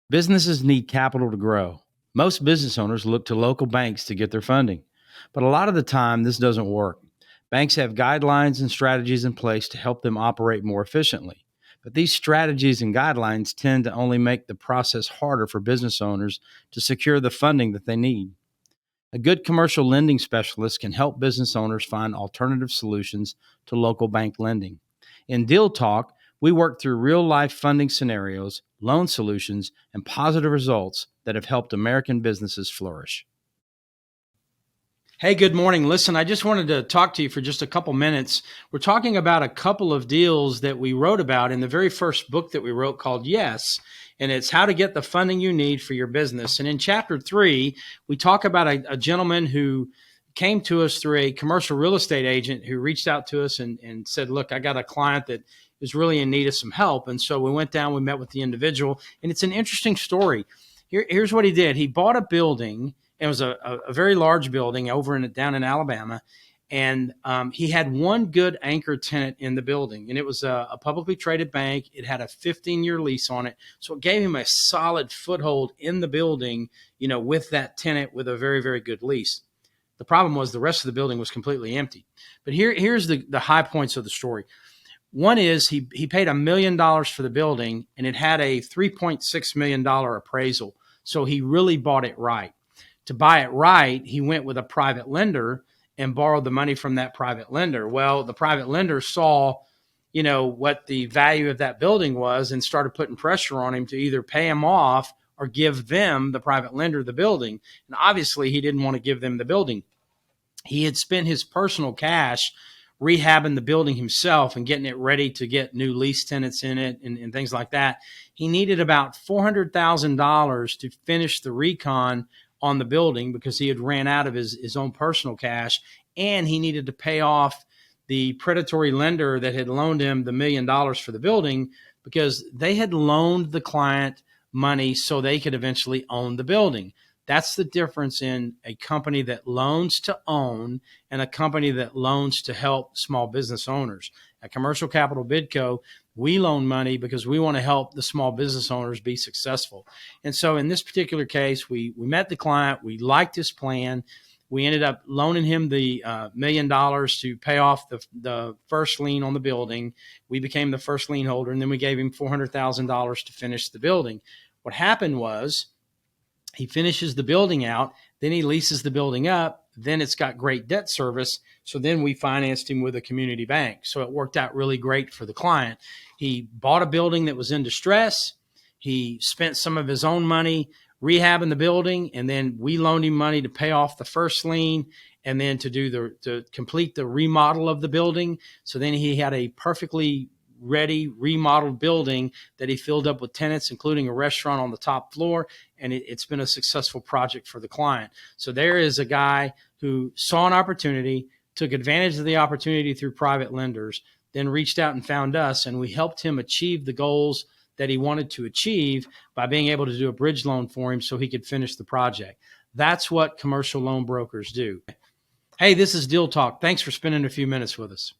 Businesses need capital to grow. Most business owners look to local banks to get their funding, but a lot of the time this doesn't work. Banks have guidelines and strategies in place to help them operate more efficiently. But these strategies and guidelines tend to only make the process harder for business owners to secure the funding that they need. A good commercial lending specialist can help business owners find alternative solutions to local bank lending. In Deal Talk, we work through real life funding scenarios, loan solutions, and positive results that have helped American businesses flourish. Hey, good morning. Listen, I just wanted to talk to you for just a couple minutes. We're talking about a couple of deals that we wrote about in the very first book that we wrote called Yes, and it's how to get the funding you need for your business. And in chapter 3, we talk about a gentleman who came to us through a commercial real estate agent who reached out to us and said, look, I got a client that is really in need of some help. And so we went down, we met with the individual, and it's an interesting story. Here's what he did. He bought a building. It was a very large building down in Alabama. And he had one good anchor tenant in the building, and it was a publicly traded bank. It had a 15-year lease on it. So it gave him a solid foothold in the building, with that tenant with a very, very good lease. The problem was the rest of the building was completely empty. But here's the high points of the story. One is he paid $1 million for the building, and it had a $3.6 million appraisal. So he really bought it right. To buy it right, he went with a private lender and borrowed the money from that private lender. Well, the private lender saw, what the value of that building was and started putting pressure on him to either pay him off or give them, the private lender, the building. And obviously he didn't want to give them the building. He had spent his personal cash rehabbing the building himself and getting it ready to get new lease tenants in it and things like that. He needed about $400,000 to finish the recon on the building because he had ran out of his own personal cash, and he needed to pay off the predatory lender that had loaned him the $1 million for the building because they had loaned the client money so they could eventually own the building. That's the difference in a company that loans to own and a company that loans to help small business owners. At Commercial Capital BIDCO, we loan money because we want to help the small business owners be successful. And so in this particular case, we met the client. We liked his plan. We ended up loaning him the $1 million to pay off the first lien on the building. We became the first lien holder, and then we gave him $400,000 to finish the building. What happened was he finishes the building out, then he leases the building up, then it's got great debt service. So then we financed him with a community bank. So it worked out really great for the client. He bought a building that was in distress. He spent some of his own money rehabbing the building, and then we loaned him money to pay off the first lien and then to complete the remodel of the building. So then he had a perfectly ready remodeled building that he filled up with tenants, including a restaurant on the top floor. And it's been a successful project for the client. So there is a guy who saw an opportunity, took advantage of the opportunity through private lenders, then reached out and found us, and we helped him achieve the goals that he wanted to achieve by being able to do a bridge loan for him so he could finish the project. That's what commercial loan brokers do. Hey, this is Deal Talk. Thanks for spending a few minutes with us.